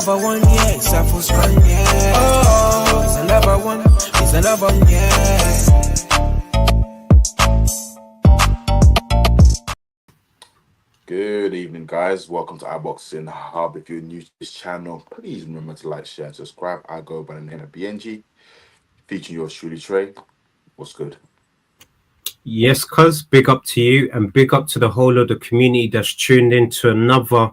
another one, yeah. It's a full strong, yeah. Oh, it's another one. It's another one, yeah. Good evening, guys. Welcome to iBoxingHub. If you're new to this channel, please remember to like, share, and subscribe. I go by the name of BIYENGE, featuring yours truly, Tre. What's good? Yes, cuz, big up to you and big up to the whole of the community that's tuned in to another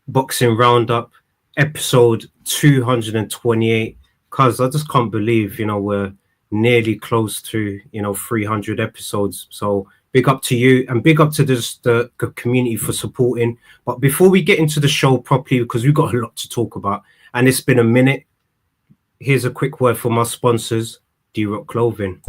boxing roundup, episode 228. Cuz, I just can't believe, we're nearly close to, 300 episodes. So big up to you and big up to the community for supporting. But before we get into the show properly, because we've got a lot to talk about and it's been a minute, here's a quick word from our sponsors, D-Rock Clothing.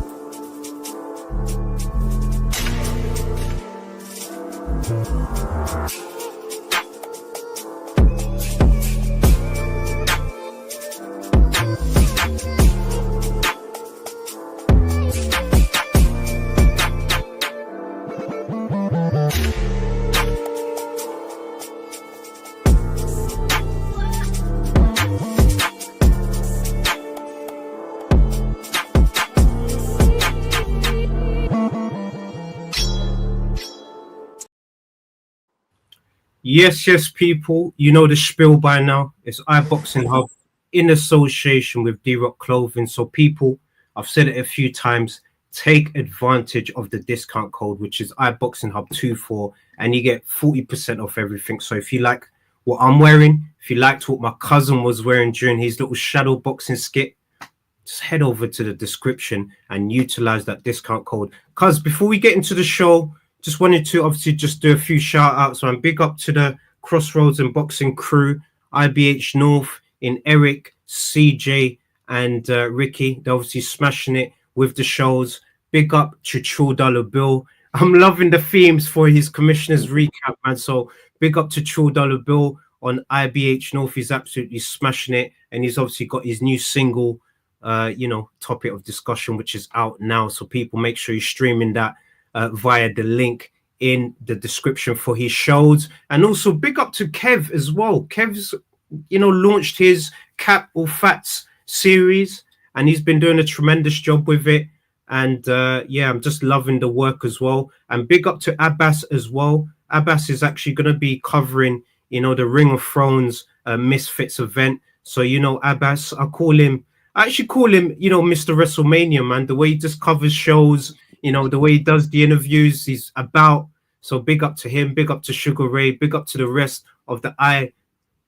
Yes, people, you know the spiel by now. It's iBoxingHub in association with D-Rock Clothing. So people, I've said it a few times, take advantage of the discount code, which is iBoxingHub24, and you get 40% off everything. So if you like what I'm wearing, if you liked what my cousin was wearing during his little shadow boxing skit, just head over to the description and utilize that discount code. Cuz before we get into the show, just wanted to obviously just do a few shout outs. So I'm big up to the Crossroads and Boxing crew, IBH North in Eric, CJ and Ricky. They're obviously smashing it with the shows. Big up to $2 Bill. I'm loving the themes for his commissioner's recap, man. So big up to $2 Bill on IBH North. He's absolutely smashing it. And he's obviously got his new single, topic of discussion, which is out now. So people make sure you're streaming that via the link in the description for his shows. And also big up to Kev as well. Kev's launched his Cap or Fats series and he's been doing a tremendous job with it. And I'm just loving the work as well. And big up to Abbas as well. Abbas is actually going to be covering the Ring of Thrones Misfits event. So Abbas, I actually call him Mr. WrestleMania, man. The way he just covers shows, the way he does the interviews, he's about. So big up to him, big up to Sugar Ray, big up to the rest of the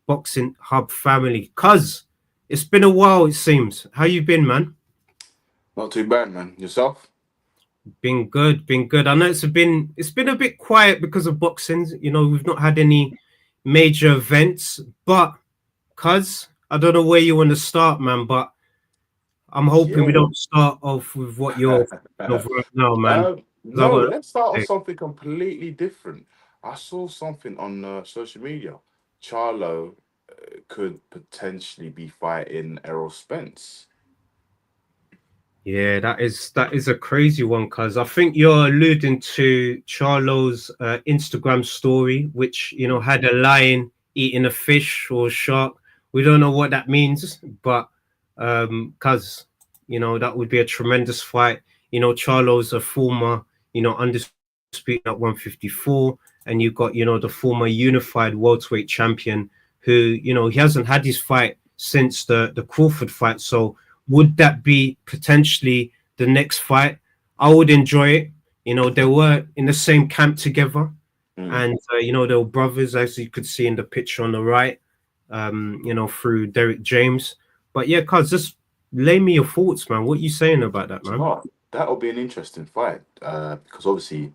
iBoxingHub family. Cuz it's been a while, it seems. How you been, man? Not too bad, man. Yourself? Been good. I know it's been a bit quiet because of boxing. We've not had any major events, but cuz I don't know where you want to start, man, but I'm hoping we don't start off with what you're right now, man. No, let's start off something completely different. I saw something on social media. Charlo could potentially be fighting Errol Spence. Yeah, that is a crazy one, cuz I think you're alluding to Charlo's Instagram story, which had a lion eating a fish or a shark. We don't know what that means, but cuz that would be a tremendous fight. Charlo's a former undisputed at 154, and you've got the former unified welterweight champion who he hasn't had his fight since the Crawford fight. So would that be potentially the next fight? I would enjoy it. They were in the same camp together, and they were brothers, as you could see in the picture on the right, through Derek James. But yeah, cuz just lay me your thoughts, man. What are you saying about that, man? Oh, that'll be an interesting fight because obviously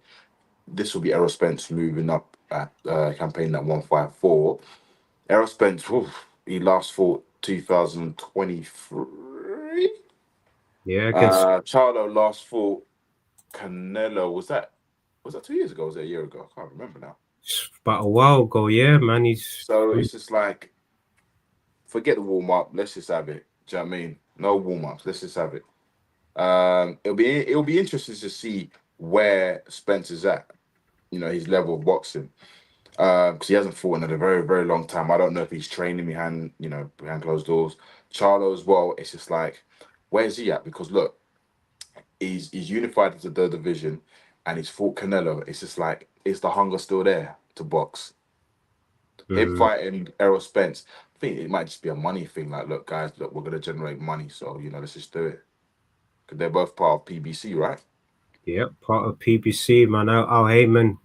this will be Errol Spence moving up at campaign at 154. Errol Spence, he last fought 2023. Yeah, against Charlo last fought Canelo. Was that 2 years ago? Was that a year ago? I can't remember now. About a while ago, yeah, man. So it's just like, forget the warm up. Let's just have it. Do you know what I mean? No warm ups. Let's just have it. It'll be interesting to see where Spence is at. His level of boxing. because he hasn't fought in a very, very long time. I don't know if he's training behind, behind closed doors. Charlo as well. It's just like, where's he at? Because look, he's unified into the third division, and he's fought Canelo. It's just like, is the hunger still there to box? Him fighting Errol Spence, I think it might just be a money thing. Like, look, guys, look, we're gonna generate money, so let's just do it. Because they're both part of PBC, right? Yeah, part of PBC, man. Al Heyman,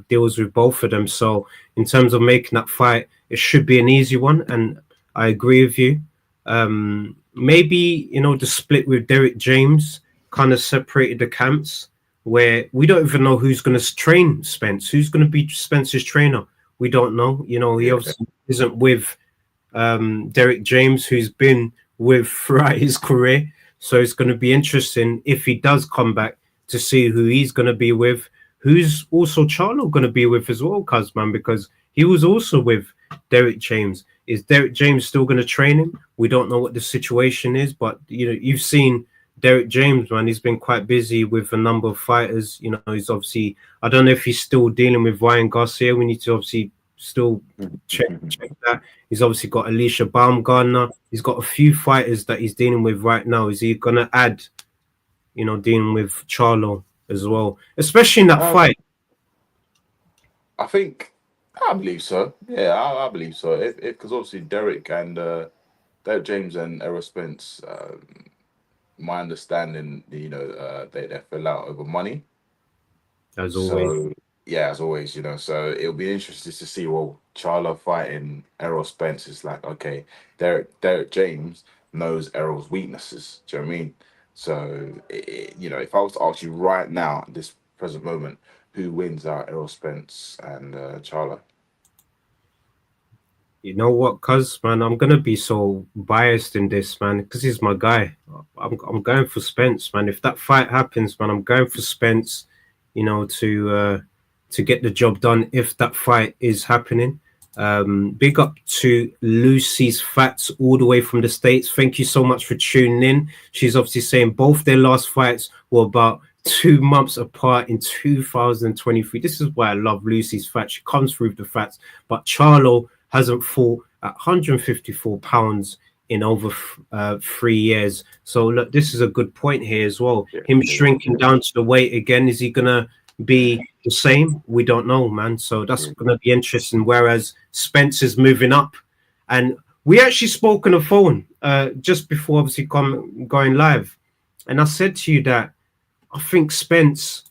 deals with both of them. So in terms of making that fight, it should be an easy one. And I agree with you. Maybe, the split with Derek James kind of separated the camps where we don't even know who's going to train Spence, who's going to be Spence's trainer. We don't know. He obviously isn't with Derek James, who's been with throughout his career. So it's going to be interesting if he does come back to see who he's going to be with, who's also Charlo going to be with as well, man, because he was also with Derek James. Is Derek James still going to train him? We don't know what the situation is, but you've seen Derek James, man. He's been quite busy with a number of fighters. He's obviously, I don't know if he's still dealing with Ryan Garcia. We need to obviously still check that. He's obviously got Alicia Baumgartner. He's got a few fighters that he's dealing with right now. Is he going to add, dealing with Charlo as well, especially in that fight? I believe so. Yeah, I believe so. Because obviously Derek James and Errol Spence, my understanding, they fell out over money. As always. So, yeah, as always, so it'll be interesting to see, well, Charlo fighting Errol Spence is like, okay, Derek James knows Errol's weaknesses. Do you know what I mean? So, if I was to ask you right now, at this present moment, who wins out, Errol Spence and Charlo? You know what, cuz, man, I'm going to be so biased in this, man, because he's my guy. I'm going for Spence, man. If that fight happens, man, I'm going for Spence, to get the job done if that fight is happening. Big up to Lucy's Fats all the way from the States. Thank you so much for tuning in. She's obviously saying both their last fights were about 2 months apart in 2023. This is why I love Lucy's Fats. She comes through with the facts. But Charlo hasn't fought at 154 pounds in over 3 years. So look, this is a good point here as well. Him shrinking down to the weight again, is he gonna be the same? We don't know, man. So that's gonna be interesting. Whereas Spence is moving up, and we actually spoke on the phone just before obviously going live, and I said to you that I think Spence,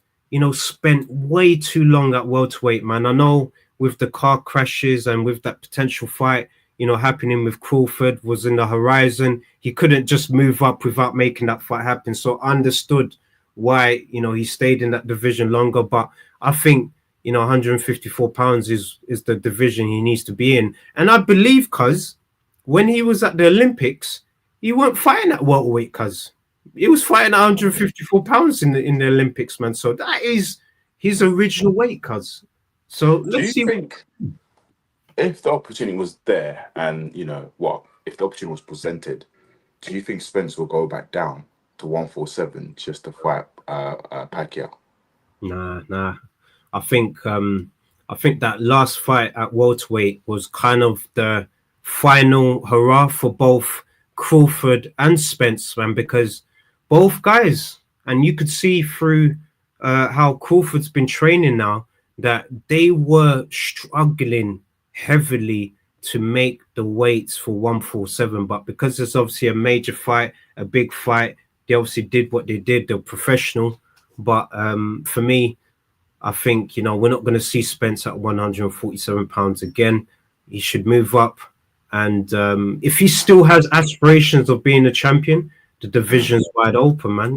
spent way too long at welterweight, man. I know with the car crashes and with that potential fight, happening with Crawford was in the horizon. He couldn't just move up without making that fight happen. So I understood why, he stayed in that division longer. But I think, 154 pounds is the division he needs to be in. And I believe, cuz, when he was at the Olympics, he weren't fighting at welterweight, cuz. He was fighting at 154 pounds in the Olympics, man. So that is his original weight, cuz. So let's see. Do you think if the opportunity was there and, if the opportunity was presented, do you think Spence will go back down to 147 just to fight Pacquiao? Nah. I think that last fight at welterweight was kind of the final hurrah for both Crawford and Spence, man, because both guys, and you could see through how Crawford's been training now, that they were struggling heavily to make the weights for 147. But because it's obviously a major fight, a big fight, they obviously did what they did. They're professional. But for me, I think, we're not going to see Spence at 147 pounds again. He should move up. And if he still has aspirations of being a champion, the division's wide open, man.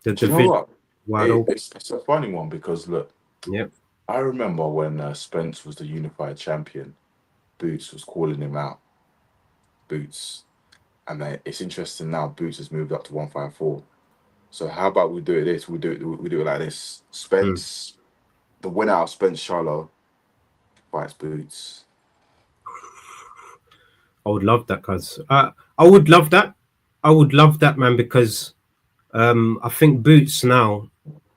The division wide open. It's a funny one because, look, yep. I remember when Spence was the unified champion, Boots was calling him out. Boots. And it's interesting now, Boots has moved up to 154. So how about we do it this? We do it like this. Spence, the winner of Spence Charlo fights Boots. I would love that, cuz. I would love that. I would love that, man, because I think Boots now,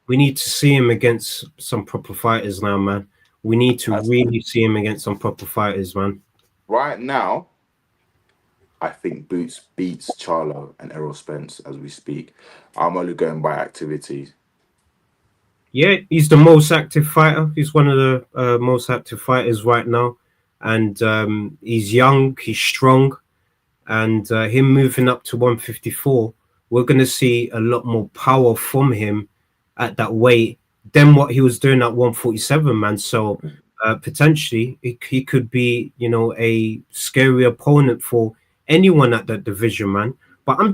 we need to see him against some proper fighters now, man. we need to really see him against some proper fighters, man. Right now, I think Boots beats Charlo and Errol Spence as we speak. I'm only going by activity. Yeah, he's the most active fighter. He's one of the most active fighters right now, and he's young, he's strong, and him moving up to 154, we're going to see a lot more power from him at that weight than what he was doing at 147, man. So potentially he could be, you know, a scary opponent for anyone at that division, man. But I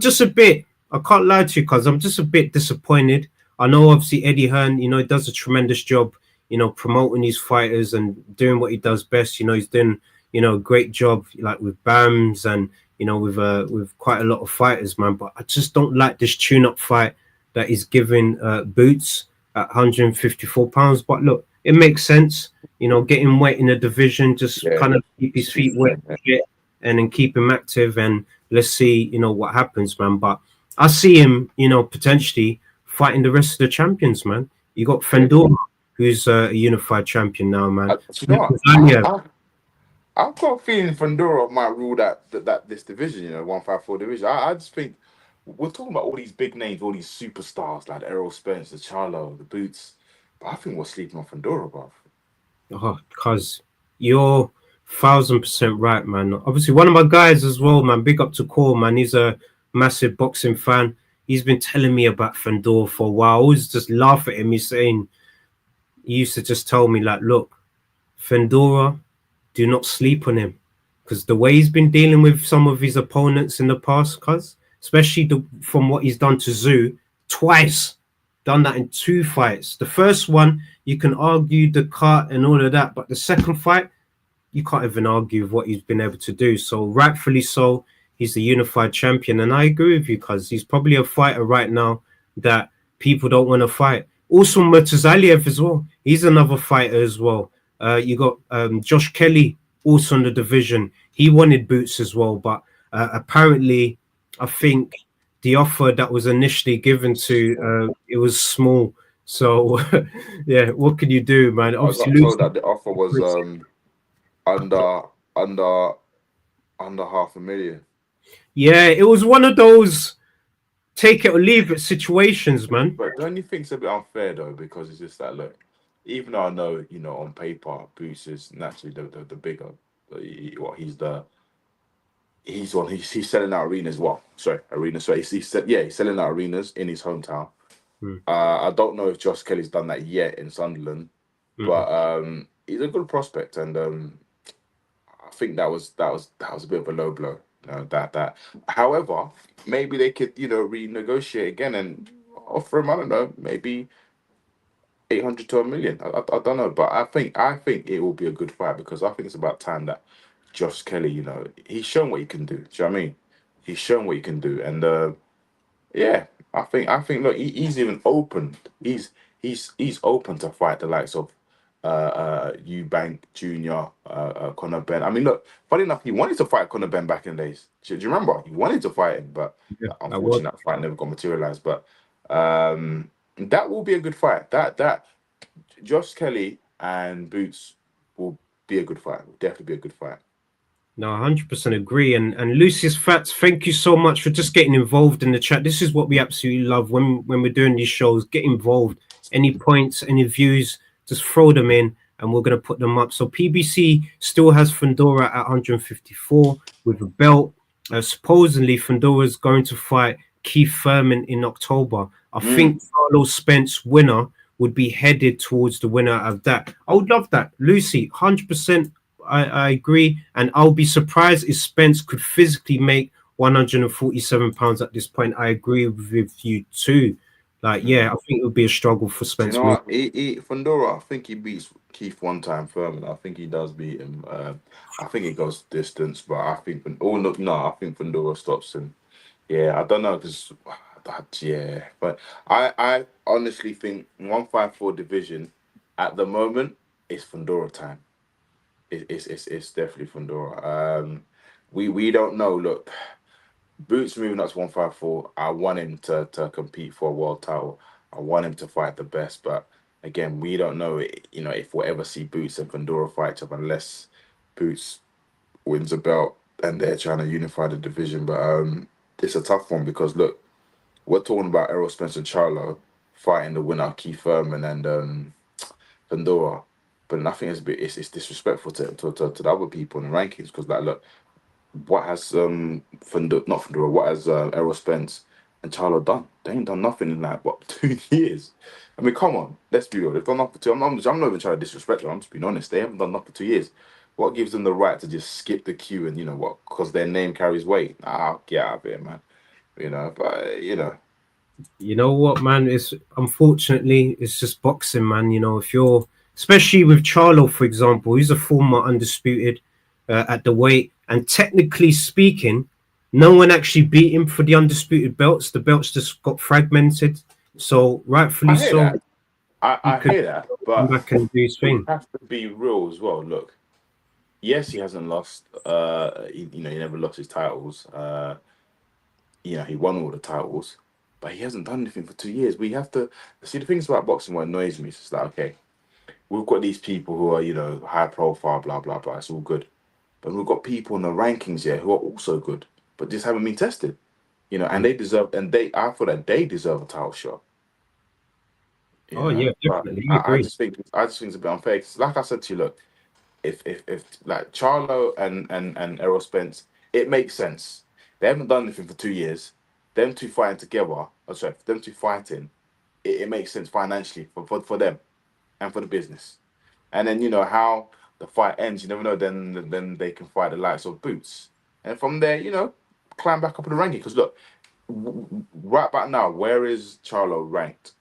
can't lie to you, because I'm just a bit disappointed. I know obviously Eddie Hearn, you know, he does a tremendous job, you know, promoting these fighters and doing what he does best. You know, he's doing, you know, a great job like with BAMs and, you know, with quite a lot of fighters, man. But I just don't like this tune-up fight that he's giving Boots at 154 pounds. But look, it makes sense, you know, get him weight in the division, just kind of keep his feet wet and then keep him active, and let's see, you know, what happens, man. But I see him, you know, potentially fighting the rest of the champions, man. You got Fendora, who's a unified champion now, man. You know what? I've got a feeling Fandora might rule that this division, you know, 154 division. I just think we're talking about all these big names, all these superstars like Errol Spence, the Charlo, the Boots. But I think we're sleeping on Fandora, bruv. Oh, because you're 1000% right, man. Obviously, one of my guys as well, man. Big up to Cole, man. He's a massive boxing fan. He's been telling me about Fandora for a while. I always just laugh at him. He's saying, he used to just tell me, like, look, Fandora, do not sleep on him, because the way he's been dealing with some of his opponents in the past, especially from what he's done to Zoo twice, done that in 2 fights. The first one, you can argue the cut and all of that, but the second fight, you can't even argue with what he's been able to do. So rightfully so, he's the unified champion, and I agree with you, because he's probably a fighter right now that people don't want to fight. Also, Murtazaliev as well. He's another fighter as well. You got Josh Kelly also in the division. He wanted Boots as well, but apparently, I think the offer that was initially given to it was small. So yeah, what can you do, man? Obviously, I got told that the offer was under $500,000. Yeah, it was one of those take it or leave it situations, man. But don't you think it's a bit unfair though? Because it's just that, look, even though I know, you know, on paper, Boots is naturally the bigger. He's selling out arenas. Well, sorry, arenas. So he's selling out arenas in his hometown. I don't know if Josh Kelly's done that yet in Sunderland, but he's a good prospect, and I think that was a bit of a low blow. You know, that. However, maybe they could, you know, renegotiate again and offer him, I don't know, maybe 800 to 1 million. I don't know, but I think it will be a good fight, because I think it's about time that Josh Kelly, you know, he's shown what he can do. Do you know what I mean? He's shown what he can do, and yeah, I think look, he's even open. He's open to fight the likes of Eubank Jr., Conor Ben. I mean, look, funny enough, he wanted to fight Conor Ben back in the days. Do you remember? He wanted to fight him, but unfortunately, that fight never got materialized. But that will be a good fight. That Josh Kelly and Boots will be a good fight. Will definitely be a good fight. No, 100% agree. And Lucius Fats, thank you so much for just getting involved in the chat. This is what we absolutely love when we're doing these shows. Get involved. Any points, any views, just throw them in, and we're going to put them up. So PBC still has Fandora at 154 with a belt. Supposedly, Fandora is going to fight Keith Thurman in October. I think Carlos Spence winner would be headed towards the winner of that. I would love that. Lucy, 100%. I agree, and I'll be surprised if Spence could physically make 147 pounds at this point. I agree with you too. Like, yeah, I think it would be a struggle for Spence. You know what? Fandora, I think he beats Keith one time Furman. I think he does beat him. I think it goes distance, but I think I think Fandora stops him. Yeah, I don't know, because but I honestly think 154 division at the moment is Fandora time. It's definitely Fandora. We don't know. Look, Boots moving up to 154. I want him to compete for a world title. I want him to fight the best, but again, we don't know, if we'll ever see Boots and Fundora fight each other unless Boots wins a belt and they're trying to unify the division. But it's a tough one because look, we're talking about Errol Spence and Charlo fighting the winner Keith Thurman and Fundora. But I think it's disrespectful to the other people in the rankings because like look, what has what has Errol Spence and Charlo done? They ain't done nothing in like what 2 years. I mean, come on, let's be real. They've done nothing for two. I'm not even trying to disrespect them. I'm just being honest. They haven't done nothing for 2 years. What gives them the right to just skip the queue and what? Because their name carries weight. Get out of here, man. But You know what, man? It's unfortunately it's just boxing, man. If you're especially with Charlo, for example, he's a former undisputed at the weight, and technically speaking, no one actually beat him for the undisputed belts. The belts just got fragmented. So rightfully so. That. I hear that, but back and do his thing. We have to be real as well. Look, yes, he hasn't lost. He never lost his titles. He won all the titles, but he hasn't done anything for 2 years. We have to see the things about boxing. What annoys me is just like, okay, we've got these people who are high profile, blah blah blah. It's all good, but we've got people in the rankings here who are also good, but just haven't been tested. And they deserve, I feel that they deserve a title shot. Yeah, definitely. I just think it's a bit unfair. 'Cause like I said to you, look, if like Charlo and Errol Spence, it makes sense. They haven't done anything for 2 years. Them two fighting together, them two fighting, it makes sense financially for them and for the business. And then how the fight ends, you never know. Then they can fight the likes of Boots, and from there, climb back up in the ranking. Because look, right about now, where is Charlo ranked?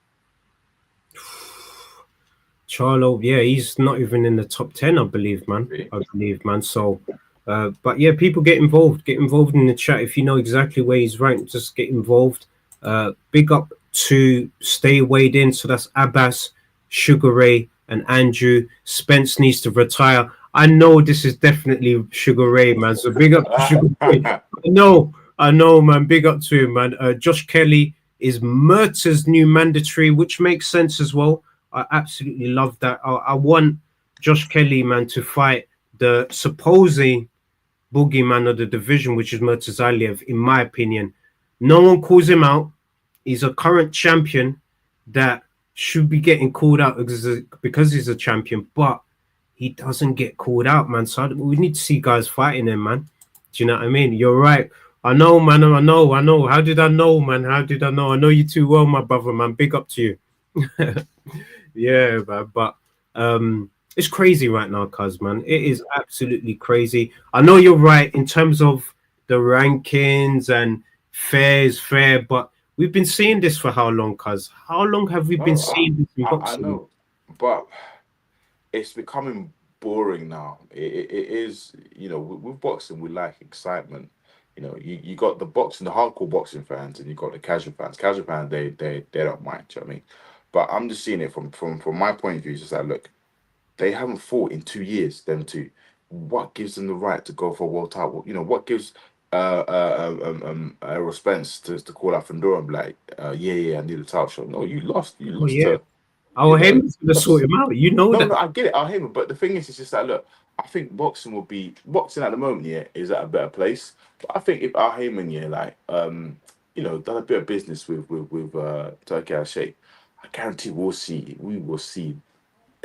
Charlo, yeah, he's not even in the top 10, I believe, man. So, but yeah, people get involved in the chat. If you know exactly where he's ranked, just get involved. Big up to Stay Weighed In. So that's Abbas, Sugar Ray, and Andrew. Spence needs to retire. I know this is definitely Sugar Ray, man. So big up to Sugar Ray. I know, man. Big up to him, man. Josh Kelly is Murta's new mandatory, which makes sense as well. I absolutely love that. I want Josh Kelly, man, to fight the supposing boogeyman of the division, which is Murtazaliev, in my opinion. No one calls him out. He's a current champion that should be getting called out because he's a champion, but he doesn't get called out, man. So we need to see guys fighting him, man. Do you know what I mean? You're right. I know, man. I know. How did I know, man? I know you too well, my brother, man. Big up to you. Yeah, man. But it's crazy right now, cuz, man. It is absolutely crazy. I know you're right in terms of the rankings and fair is fair, but we've been seeing this for how long, cuz? How long have we been seeing this in boxing? I know, but it's becoming boring now. It is, with boxing, we like excitement. You got the hardcore boxing fans, and you got the casual fans. Casual fans, they don't mind. Do you know what I mean? But I'm just seeing it from my point of view. It's just like, look, they haven't fought in 2 years. Them two, what gives them the right to go for a world title? What gives Errol Spence to call out Fundora and be like, yeah, I need a title shot. No, you lost. You lost to. I'll him to sort him out. No, that. No, I get it. I'll him. But the thing is, it's just like, look, I think boxing at the moment, is at a better place. But I think if Al Heyman, done a bit of business with Turkey Al Sheikh, I guarantee we will see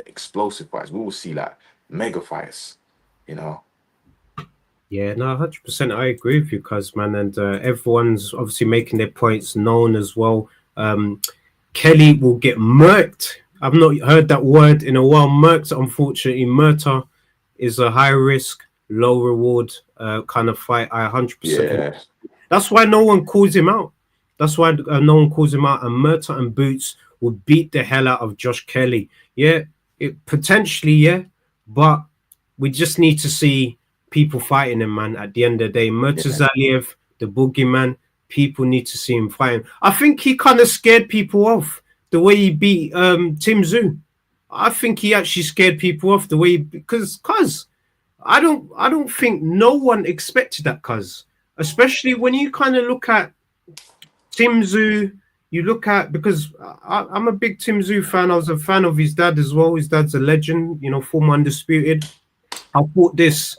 explosive fights. We will see like mega fights. Yeah, no, 100%. I agree with you, cuz, man, and everyone's obviously making their points known as well. Kelly will get murked. I've not heard that word in a while. Murked, unfortunately. Murta is a high risk, low reward kind of fight. I 100%. Yeah. That's why no one calls him out. That's why no one calls him out. And Murta and Boots will beat the hell out of Josh Kelly. Yeah, potentially, but we just need to see people fighting him, man. At the end of the day, Murtazaliev, the boogeyman, people need to see him fighting. I think he kind of scared people off the way he beat Tim Tszyu. I think he actually scared people off the way because I don't think no one expected that, cuz, especially when you kind of look at Tim Tszyu, you look at, because I'm a big Tim Tszyu fan. I was a fan of his dad as well. His dad's a legend, you know, former undisputed. I thought this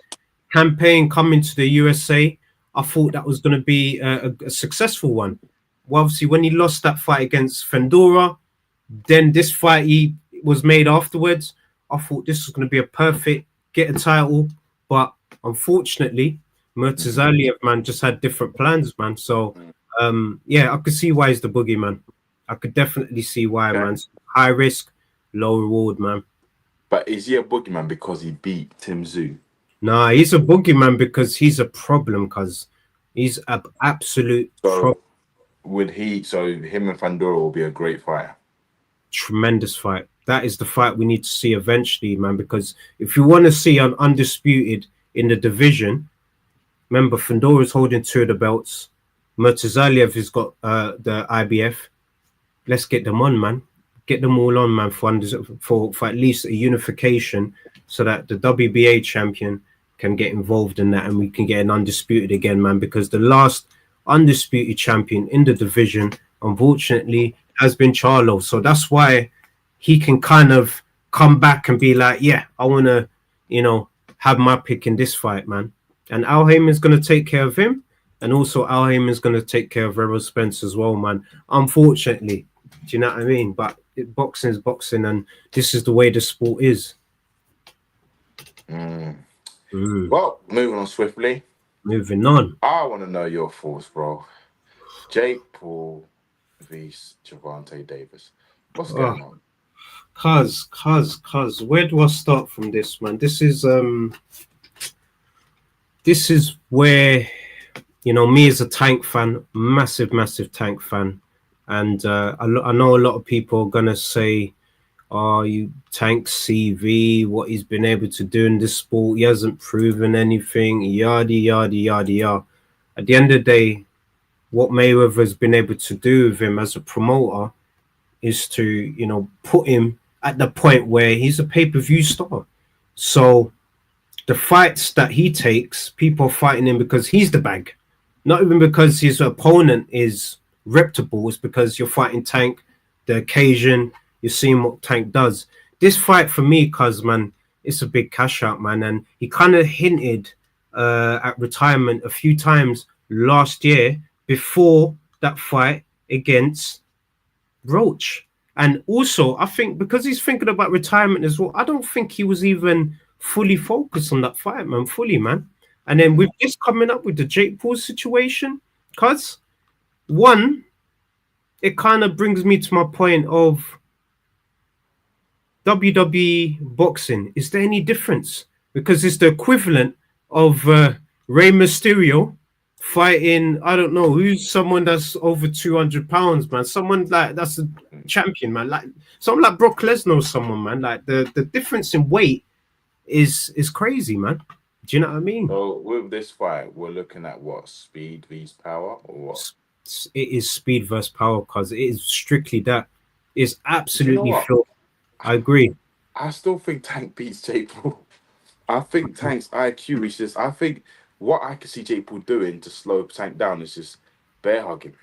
campaign coming to the USA, I thought that was going to be a successful one. Well, obviously, when he lost that fight against Fendora, then this fight he was made afterwards, I thought this was going to be a perfect get a title. But unfortunately, Murtazaliev, man, just had different plans, man. So, yeah, I could see why he's the boogeyman. I could definitely see why, man. High risk, low reward, man. But is he a boogeyman because he beat Tim Tszyu? Nah, he's a boogeyman because he's a problem, cuz he's an absolute problem. So him and Fandora will be a great fight. Tremendous fight. That is the fight we need to see eventually, man, because if you want to see an undisputed in the division, remember Fandora's holding 2 of the belts. Murtazaliev has got the IBF. Let's get them on, man. Get them all on, man, for at least a unification so that the WBA champion can get involved in that and we can get an undisputed again, man, because the last undisputed champion in the division, unfortunately, has been Charlo. So that's why he can kind of come back and be like, yeah, I want to, you know, have my pick in this fight, man. And Al Heyman's going to take care of him. And also Al Heyman's going to take care of Errol Spence as well, man. Unfortunately, do you know what I mean? But boxing is boxing, and this is the way the sport is. Well, moving on swiftly. Moving on. I want to know your thoughts, bro. Jake Paul v Gervonta Davis. What's going on? Cuz, where do I start from this, man? This is where, you know, me as a Tank fan, massive Tank fan, and I know a lot of people are gonna say, "Oh, you Tank CV, what he's been able to do in this sport, he hasn't proven anything." Yada yada. At the end of the day, what Mayweather has been able to do with him as a promoter is to, you know, put him at the point where he's a pay-per-view star. So the fights that he takes, people are fighting him because he's the bag, not even because his opponent is reputable. It's because you're fighting Tank, the occasion, you're seeing what Tank does. This fight for me, cuz, man, it's a big cash out, man. And he kind of hinted at retirement a few times last year before that fight against Roach. And also, I think because he's thinking about retirement as well, I don't think he was even fully focused on that fight, man, man. And then with this coming up with the Jake Paul situation, cuz, one, it kind of brings me to my point of WWE boxing. Is there any difference? Because it's the equivalent of Rey Mysterio fighting, I don't know, who's someone that's over 200 pounds, man. Someone like that's a champion, man. Like someone like Brock Lesnar or someone, man. Like the difference in weight is crazy, man. Do you know what I mean? So with this fight, we're looking at what, speed vs power, or what? It is speed versus power, because it is strictly that. It's absolutely Phil. I agree. I still think Tank beats Jake Paul. I think Tank's IQ is just, I think what I can see Jake Paul doing to slow Tank down is just bear hugging.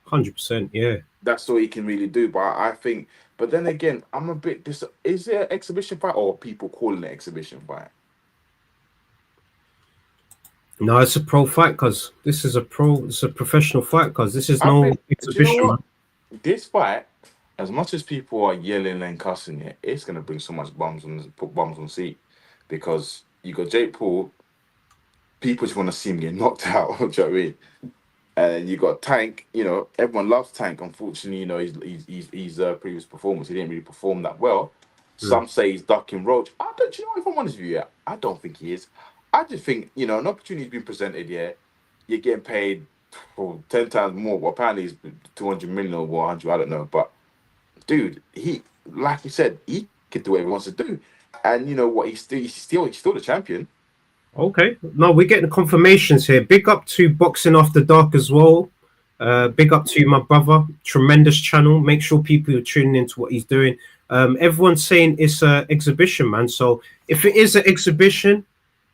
100%, yeah. That's all he can really do. But I think, but then again, I'm a bit, is it an exhibition fight or people calling it exhibition fight? No, it's a pro fight, because this is it's a professional fight, because this is no exhibition. You know, this fight, as much as people are yelling and cussing it, it's gonna bring so much put bums on seat, because you got Jake Paul, people just want to see him get knocked out. Do you know what I mean? And you got Tank. You know, everyone loves Tank. Unfortunately, you know, his previous performance, he didn't really perform that well. Some say he's ducking Roach. Do you know, if I'm honest with you, I don't think he is. I just think, you know, an opportunity's been presented. Yeah, you're getting paid for 10 times more. Well, apparently it's 200 million or 100. I don't know, but dude, he, like you said, he can do whatever he wants to do. And you know what? He's still the champion. Okay. No, we're getting confirmations here. Big up to Boxing After Dark as well. Big up to my brother. Tremendous channel. Make sure people are tuning into what he's doing. Everyone's saying it's an exhibition, man. So if it is an exhibition,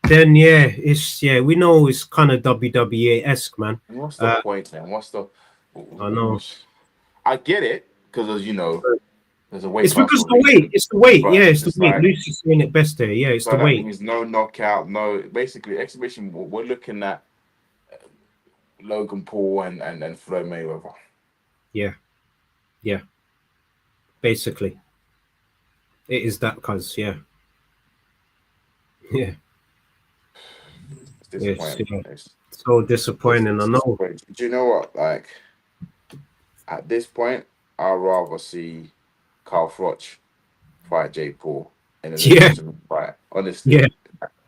then we know it's kind of WWE-esque, man. What's the point, man? I know. I get it because as you know, there's a weight It's class because for a the weight. reason. It's the weight. But Yeah, it's the it's weight. like, Lucy's saying it best there. Yeah, it's so the that weight. means no knockout, no. Basically, exhibition. We're looking at Logan Paul and Floyd Mayweather. Yeah, yeah. Basically, it is that, cause yeah, yeah, It's it's disappointing. yeah. It's, So disappointing. I it's know. disappointing. Do you know what? Like at this point, I'd rather see Carl Froch fight Jake Paul in a Yeah, legitimate fight. Honestly, yeah,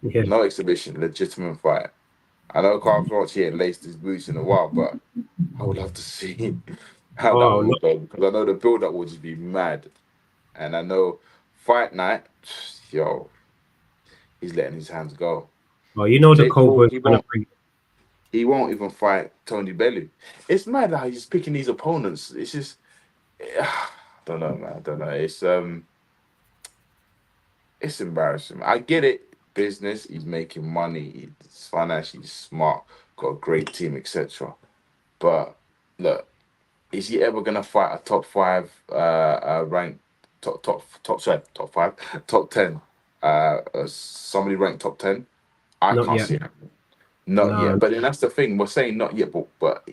yeah. no exhibition, legitimate fight. I know Carl Froch here laced his boots in a while, but I would love to see how that Oh one no. would go because I know the build up would just be mad, and I know fight night, yo, he's letting his hands go. Well, you know the Jake Paul, Cobras gonna bring. he won't even fight Tony Bellew. It's mad how he's picking these opponents. It's just, I don't know, man. I don't know. It's embarrassing. I get it. Business, he's making money. He's financially smart. Got a great team, etc. But look, is he ever gonna fight a top five ranked top five top 10 somebody ranked top 10? I Not can't yet. see it happening. Not No. yet. But then that's the thing. We're saying not yet, but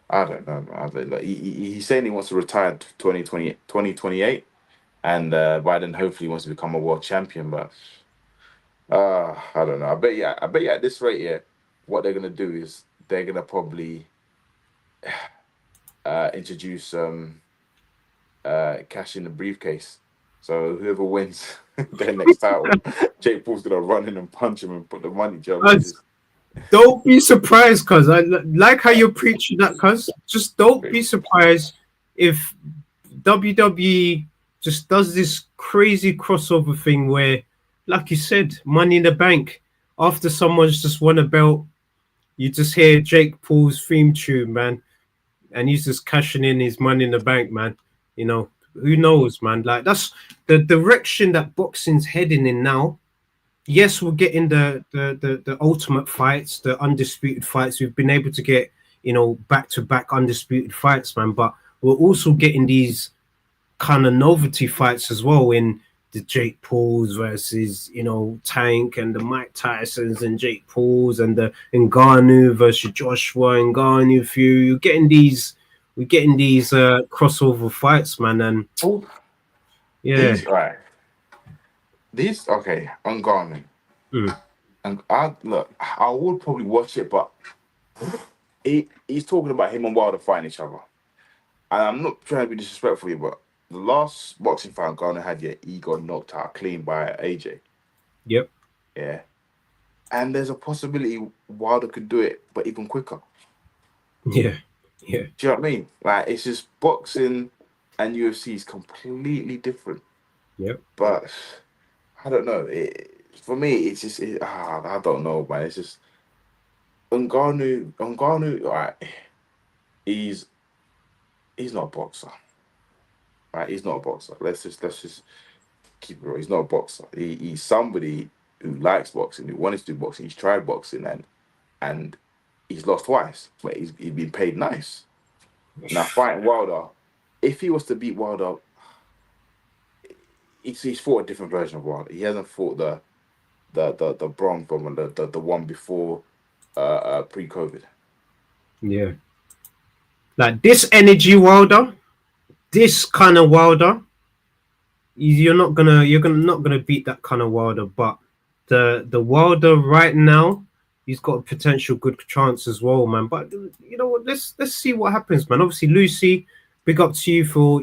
I don't know, man. Like, he's saying he wants to retire 2028, and by then hopefully he wants to become a world champion. But I don't know. I bet you at this rate, yeah, what they're gonna do is they're gonna probably introduce cash in the briefcase. So whoever wins their next title, Jake Paul's gonna run in and punch him and put the money jump. Don't be surprised, cuz I like how you're preaching that, cuz just don't be surprised if WWE just does this crazy crossover thing where, like you said, Money in the Bank, after someone's just won a belt, you just hear Jake Paul's theme tune, man, and he's just cashing in his Money in the Bank, man. You know, who knows, man? Like that's the direction that boxing's heading in now. Yes, we're getting the ultimate fights, the undisputed fights. We've been able to get, back to back undisputed fights, man. But we're also getting these kind of novelty fights as well in the Jake Pauls versus, Tank, and the Mike Tysons and Jake Pauls, and the Ngannou versus Joshua Ngannou feud. We're getting these crossover fights, man. And yeah. These okay, Ngannou. Mm. And I would probably watch it, but he's talking about him and Wilder fighting each other. And I'm not trying to be disrespectful here, but the last boxing fight Ngannou had, yeah, he got knocked out clean by AJ. Yep. Yeah. And there's a possibility Wilder could do it, but even quicker. Yeah. Yeah. Do you know what I mean? Like, it's just boxing and UFC is completely different. Yep. But I don't know. For me, it's just I don't know, man. It's just Ngannou. All right, he's not a boxer. Right, he's not a boxer. Let's just keep it real. He's not a boxer. He's somebody who likes boxing, who wanted to do boxing. He's tried boxing and he's lost twice, but he's been paid nice. Now fighting Wilder, if he was to beat Wilder, he's fought a different version of Wilder. He hasn't fought the bronze one, the one before pre-COVID. Yeah. Like this energy Wilder, this kind of Wilder, you're not gonna beat that kind of Wilder. But the Wilder right now, he's got a potential good chance as well, man. But you know what? Let's see what happens, man. Obviously, Lucy, big up to you for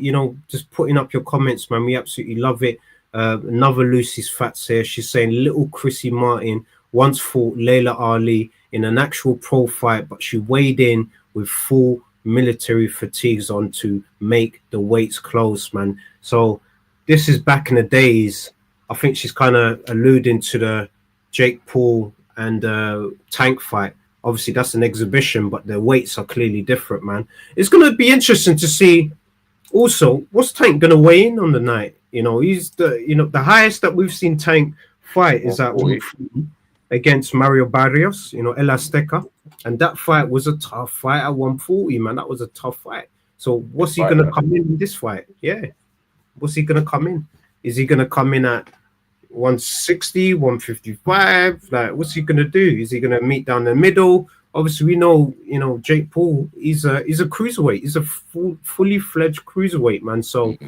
just putting up your comments, man. We absolutely love it. Another Lucy's Fats here. She's saying little Chrissy Martin once fought Layla Ali in an actual pro fight, but she weighed in with full military fatigues on to make the weights close, man. So this is back in the days. I think she's kind of alluding to the Jake Paul and Tank fight. Obviously, that's an exhibition, but the weights are clearly different, man. It's going to be interesting to see also what's Tank going to weigh in on the night. He's the highest that we've seen Tank fight is at 140 against Mario Barrios, El Azteca. And that fight was a tough fight at 140, man. That was a tough fight. So what's he fight, gonna man. come in this fight? Yeah, what's he gonna come in? Is he gonna come in at 160, 155? Like, what's he gonna do? Is he gonna meet down the middle? Obviously, we know, Jake Paul. He's a cruiserweight. He's a fully fledged cruiserweight, man. So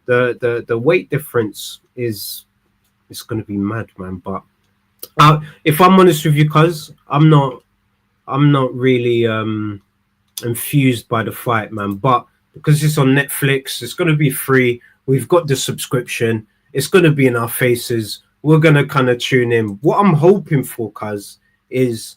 the weight difference is it's gonna be mad, man. But if I'm honest with you, cuz I'm not really enthused by the fight, man. But because it's on Netflix, it's gonna be free. We've got the subscription. It's gonna be in our faces. We're gonna kind of tune in. What I'm hoping for, cuz, is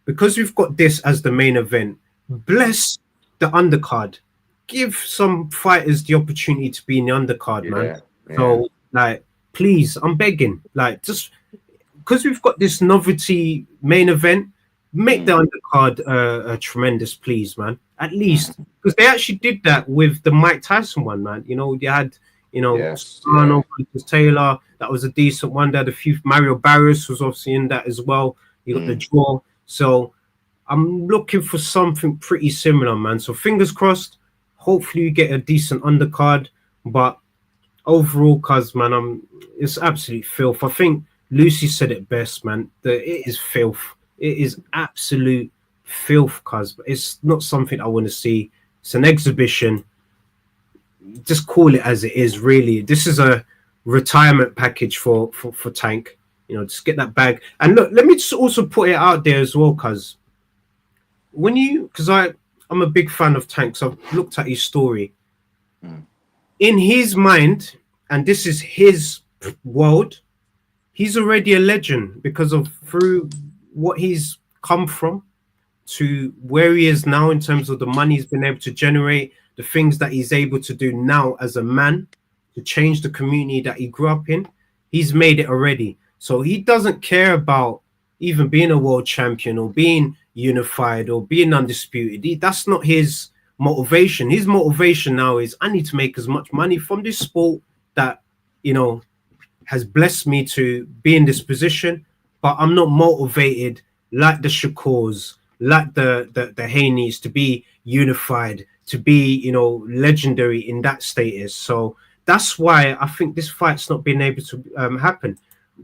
because we've got this as the main event, bless the undercard. Give some fighters the opportunity to be in the undercard, man. So, like, please, I'm begging. Like, just because we've got this novelty main event, make the undercard tremendous, please, man. At least, because they actually did that with the Mike Tyson one, man. They had, Arnold versus Taylor. That was a decent one. They had a few. Mario Barrios was obviously in that as well. You got the draw. So I'm looking for something pretty similar, man. So fingers crossed. Hopefully you get a decent undercard. But overall, cuz, man, it's absolute filth. I think Lucy said it best, man. It is filth. It is absolute filth, cuz. But it's not something I want to see. It's an exhibition. Just call it as it is, really. This is a retirement package for Tank. Just get that bag. And look, let me just also put it out there as well, cuz because I'm a big fan of Tank, so I've looked at his story. In his mind, and this is his world, he's already a legend because of through what he's come from to where he is now in terms of the money he's been able to generate, the things that he's able to do now as a man to change the community that he grew up in. He's made it already. So he doesn't care about even being a world champion or being unified or being undisputed. That's not his motivation. His motivation now is, I need to make as much money from this sport that, has blessed me to be in this position, but I'm not motivated like the Shakurs, like the Haneys to be unified, to be, legendary in that status. So that's why I think this fight's not been able to happen.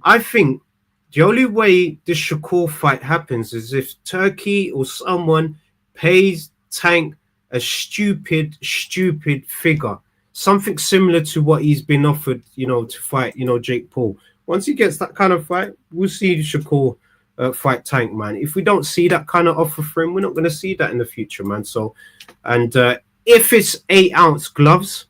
I think the only way this Shakur fight happens is if Turkey or someone pays Tank a stupid figure, something similar to what he's been offered, to fight, Jake Paul. Once he gets that kind of fight, we'll see Shakur fight Tank, man. If we don't see that kind of offer for him, we're not going to see that in the future, man. So, and if it's 8-ounce gloves,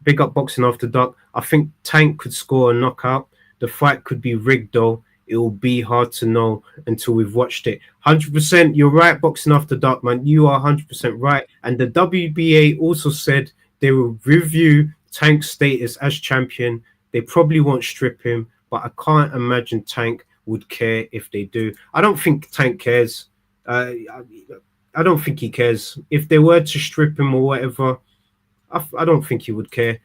big up Boxing After Dark, I think Tank could score a knockout. The fight could be rigged, though. It will be hard to know until we've watched it. 100%, you're right, Boxing After Dark, man. You are 100% right. And the WBA also said they will review Tank's status as champion. They probably won't strip him, but I can't imagine Tank would care if they do. I don't think Tank cares. I don't think he cares. If they were to strip him or whatever, I don't think he would care,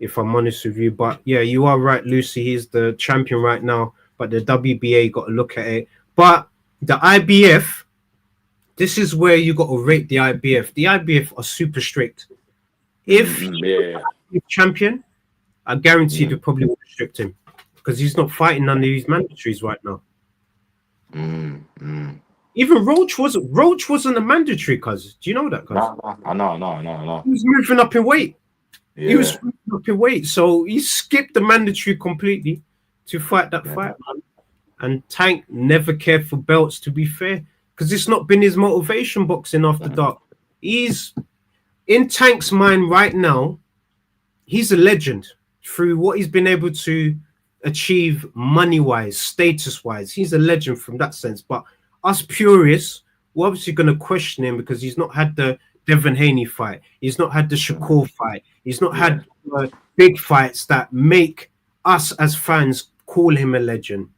if I'm honest with you. But yeah, you are right, Lucy. He's the champion right now, but the WBA got to look at it. But the IBF, this is where you got to rate the IBF. The IBF are super strict. If he's champion, I guarantee they probably would have stripped him because he's not fighting none of these mandatories right now. Even Roach wasn't a mandatory, cuz. Do you know that, cuz? No, I know. He was moving up in weight. Yeah. He was moving up in weight, so he skipped the mandatory completely to fight that fight, man. And Tank never cared for belts, to be fair, because it's not been his motivation. Boxing After Dark. He's in Tank's mind right now. He's a legend through what he's been able to achieve money-wise, status-wise. He's a legend from that sense. But us purists, we're obviously going to question him because he's not had the Devin Haney fight. He's not had the Shakur fight. He's not had big fights that make us as fans call him a legend.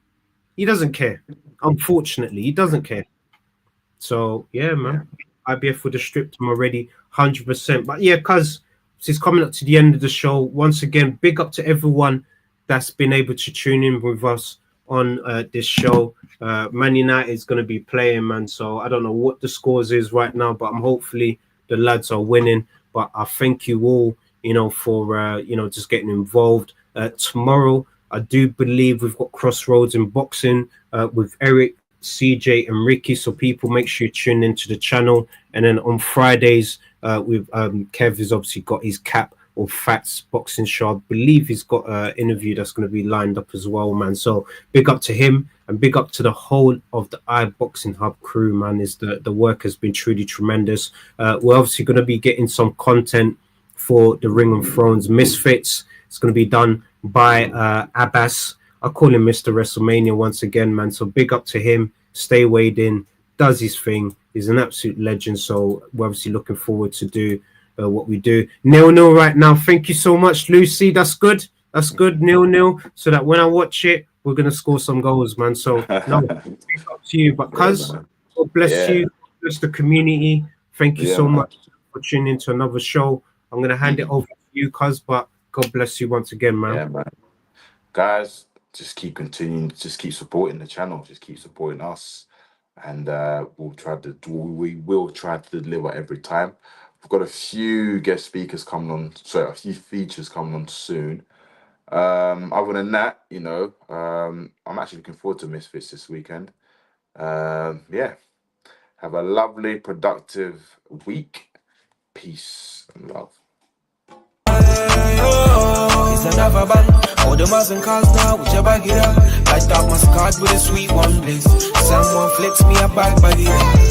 He doesn't care. Unfortunately, he doesn't care. So, yeah, man. IBF would have stripped him already, 100%. But yeah, cuz it's coming up to the end of the show. Once again, big up to everyone that's been able to tune in with us on this show. Man United is going to be playing, man. So I don't know what the scores is right now, but hopefully the lads are winning. But I thank you all, for just getting involved. Tomorrow, I do believe we've got Crossroads in boxing with Eric, CJ, and Ricky. So people, make sure you tune into the channel. And then on Fridays, with Kev has obviously got his Cap or Fats boxing show. I believe he's got an interview that's going to be lined up as well, man. So big up to him and big up to the whole of the iBoxingHub crew, man. The work has been truly tremendous. We're obviously going to be getting some content for the Ring of Thrones Misfits. It's going to be done by Abbas. I call him Mr. WrestleMania once again, man. So big up to him. Stay weighed in, does his thing. He's an absolute legend. So we're obviously looking forward to do what we do. 0-0 right now. Thank you so much, Lucy. That's good. That's good. 0-0. So that when I watch it, we're gonna score some goals, man. So no, it's up to you. But cuz, God bless you, bless the community. Thank you so much for tuning into another show. I'm gonna hand it over to you, cuz, but God bless you once again, man. Yeah, man. Guys, just keep continuing, just keep supporting the channel, just keep supporting us. And we will try to deliver every time. We've got a few guest speakers coming on, a few features coming on soon. Other than that, I'm actually looking forward to Misfits this weekend. Yeah, have a lovely, productive week. Peace and love. It's another band. All the Muslim cars now, whichever get up. Light up my card with a sweet one bliss. Someone flicks me a bag by the end.